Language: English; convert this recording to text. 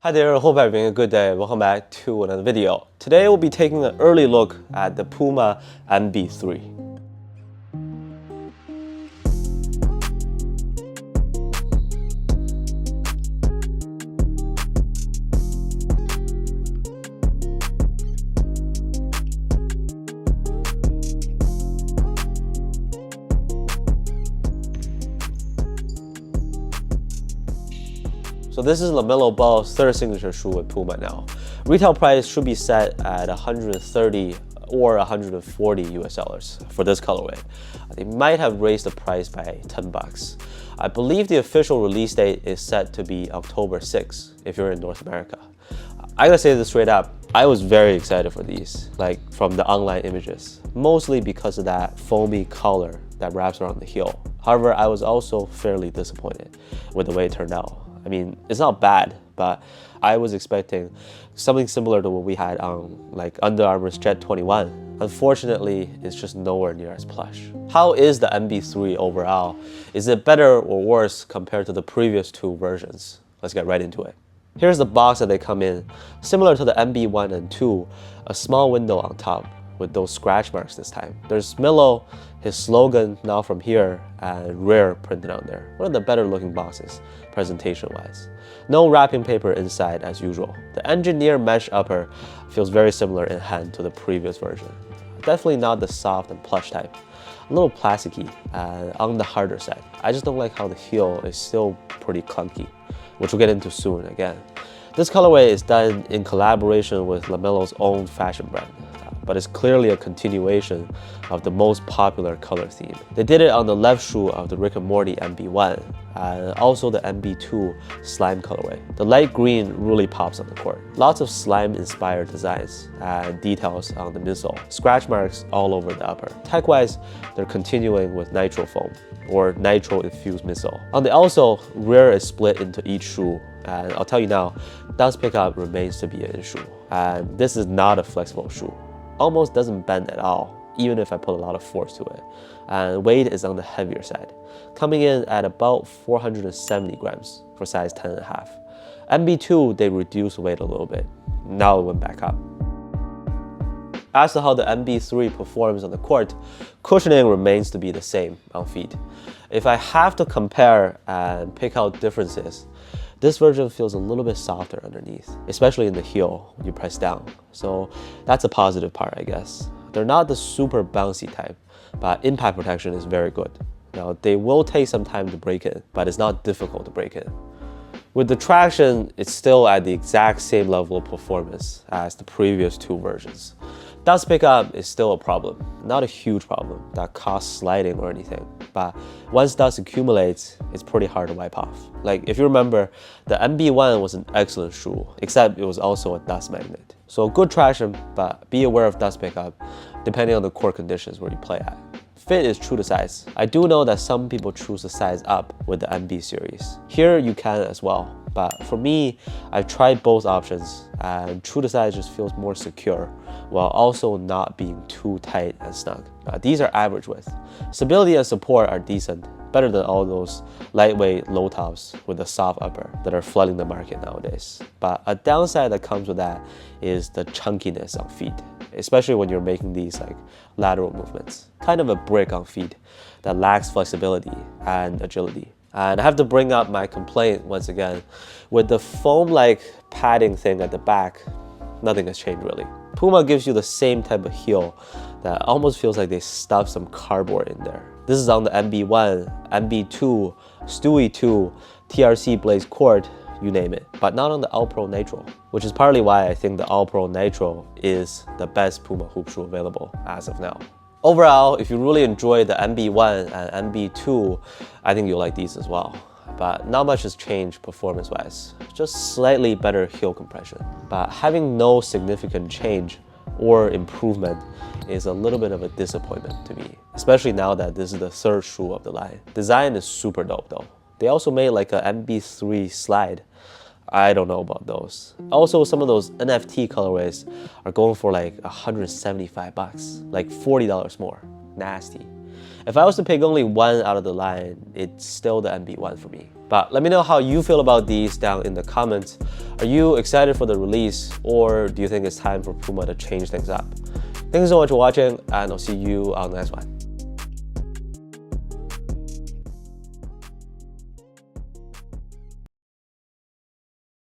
Hi there, hope you're having a good day. Welcome back to another video. Today we'll be taking an early look at the Puma MB.03. So this is LaMelo Ball's third signature shoe with Puma now. Retail price should be set at 130 or 140 US dollars for this colorway. They might have raised the price by 10 bucks. I believe the official release date is set to be October 6th if you're in North America. I gotta say this straight up, I was very excited for these, like from the online images, mostly because of that foamy collar that wraps around the heel. However, I was also fairly disappointed with the way it turned out. I mean, it's not bad, but I was expecting something similar to what we had on like Under Armour's Jet 21. Unfortunately, it's just nowhere near as plush. How is the MB.03 overall? Is it better or worse compared to the previous two versions? Let's get right into it. Here's the box that they come in. Similar to the MB.1 and 2, a small window on top with those scratch marks this time. There's Milo, his slogan now from here, and Rare printed on there. One of the better looking boxes, presentation wise. No wrapping paper inside as usual. The engineer mesh upper feels very similar in hand to the previous version. Definitely not the soft and plush type. A little plasticky and on the harder side. I just don't like how the heel is still pretty clunky, which we'll get into soon again. This colorway is done in collaboration with LaMelo's own fashion brand, but it's clearly a continuation of the most popular color theme. They did it on the left shoe of the Rick and Morty MB.1 and also the MB.2 slime colorway. The light green really pops on the court. Lots of slime-inspired designs and details on the midsole. Scratch marks all over the upper. Tech-wise, they're continuing with Nitrofoam or nitro-infused midsole. On the outsole, rear is split into each shoe, and I'll tell you now, dust pickup remains to be an issue. And this is not a flexible shoe. Almost doesn't bend at all, even if I put a lot of force to it. And weight is on the heavier side, coming in at about 470 grams for size 10.5. MB.2, they reduced weight a little bit. Now it went back up. As to how the MB.03 performs on the court, cushioning remains to be the same on feet. If I have to compare and pick out differences, this version feels a little bit softer underneath, especially in the heel when you press down. So that's a positive part, I guess. They're not the super bouncy type, but impact protection is very good. Now, they will take some time to break in, but it's not difficult to break in. With the traction, it's still at the exact same level of performance as the previous two versions. Dust pickup is still a problem, not a huge problem that causes sliding or anything, but once dust accumulates, it's pretty hard to wipe off. Like if you remember, the MB.1 was an excellent shoe, except it was also a dust magnet. So good traction, but be aware of dust pickup depending on the court conditions where you play at. Fit is true to size. I do know that some people choose to size up with the MB series. Here you can as well, but for me, I've tried both options and true to size just feels more secure while also not being too tight and snug. These are average width. Stability and support are decent, better than all those lightweight low tops with a soft upper that are flooding the market nowadays. But a downside that comes with that is the chunkiness on feet, especially when you're making these like lateral movements. Kind of a brick on feet that lacks flexibility and agility. And I have to bring up my complaint once again. With the foam-like padding thing at the back, nothing has changed really. Puma gives you the same type of heel that almost feels like they stuffed some cardboard in there. This is on the MB.1, MB.2, Stewie 2, TRC Blaze Court, you name it, but not on the All Pro Nitro, which is partly why I think the All Pro Nitro is the best Puma hoop shoe available as of now. Overall, if you really enjoy the MB.1 and MB.2, I think you'll like these as well. But not much has changed performance-wise, just slightly better heel compression. But having no significant change or improvement is a little bit of a disappointment to me, especially now that this is the third shoe of the line. Design is super dope though. They also made like a MB.3 slide. I don't know about those. Also, some of those NFT colorways are going for like 175 bucks, like $40 more. Nasty. If I was to pick only one out of the line, it's still the MB.1 for me. But let me know how you feel about these down in the comments. Are you excited for the release, or do you think it's time for Puma to change things up? Thank you so much for watching, and I'll see you on the next one.